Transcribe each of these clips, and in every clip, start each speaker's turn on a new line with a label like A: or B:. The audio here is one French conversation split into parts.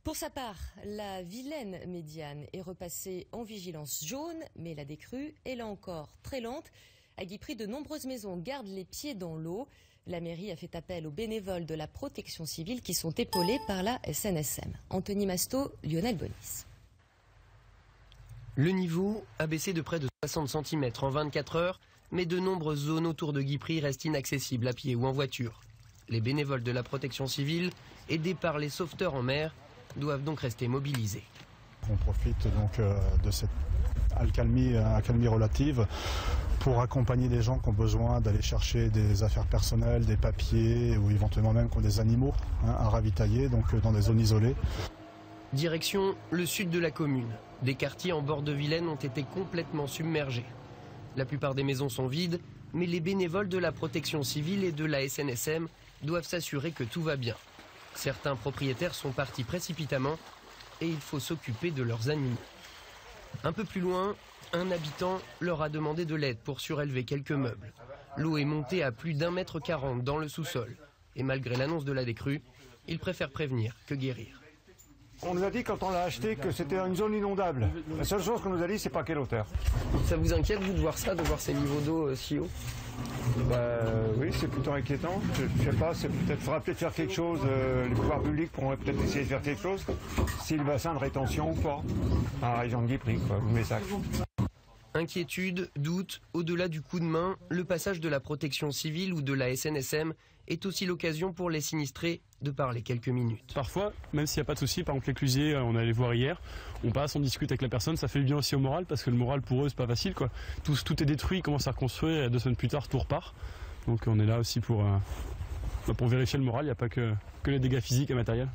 A: Pour sa part, la vilaine médiane est repassée en vigilance jaune, mais la décrue est là encore très lente. À Guipry, de nombreuses maisons gardent les pieds dans l'eau. La mairie a fait appel aux bénévoles de la protection civile qui sont épaulés par la SNSM. Anthony Masto, Lionel Bonis.
B: Le niveau a baissé de près de 60 cm en 24 heures, mais de nombreuses zones autour de Guipry restent inaccessibles à pied ou en voiture. Les bénévoles de la protection civile, aidés par les sauveteurs en mer, doivent donc rester mobilisés.
C: On profite donc de cette accalmie relative pour accompagner des gens qui ont besoin d'aller chercher des affaires personnelles, des papiers ou éventuellement même qui ont des animaux à ravitailler, donc dans des zones isolées.
B: Direction le sud de la commune. Des quartiers en bord de Vilaine ont été complètement submergés. La plupart des maisons sont vides, mais les bénévoles de la protection civile et de la SNSM doivent s'assurer que tout va bien. Certains propriétaires sont partis précipitamment et il faut s'occuper de leurs animaux. Un peu plus loin, un habitant leur a demandé de l'aide pour surélever quelques meubles. L'eau est montée à plus d'1,40 m dans le sous-sol. Et malgré l'annonce de la décrue, ils préfèrent prévenir que guérir.
D: On nous a dit quand on l'a acheté que c'était une zone inondable. La seule chose qu'on nous a dit, c'est pas quelle hauteur.
B: Ça vous inquiète, vous, de voir ça, de voir ces niveaux d'eau si haut?
D: Oui, c'est plutôt inquiétant. Je sais pas, faudra peut-être faire quelque chose. Les pouvoirs publics pourront peut-être essayer de faire quelque chose. Si le bassin de rétention ou pas. À la région de Guipry, quoi, ou Messac.
B: Inquiétude, doute, au-delà du coup de main, le passage de la protection civile ou de la SNSM est aussi l'occasion pour les sinistrés de parler quelques minutes.
E: Parfois, même s'il n'y a pas de souci, par exemple l'éclusier, on allait voir hier, on passe, on discute avec la personne, ça fait du bien aussi au moral, parce que le moral pour eux c'est pas facile, quoi. Tout est détruit, ils commencent à reconstruire et 2 semaines plus tard tout repart. Donc on est là aussi pour vérifier le moral, il n'y a pas que les dégâts physiques et matériels.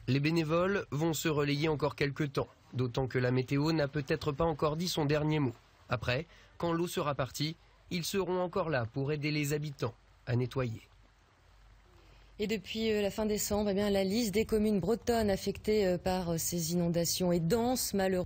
B: Les bénévoles vont se relayer encore quelques temps, d'autant que la météo n'a peut-être pas encore dit son dernier mot. Après, quand l'eau sera partie, ils seront encore là pour aider les habitants à nettoyer.
A: Et depuis la fin décembre, la liste des communes bretonnes affectées par ces inondations est dense, malheureusement.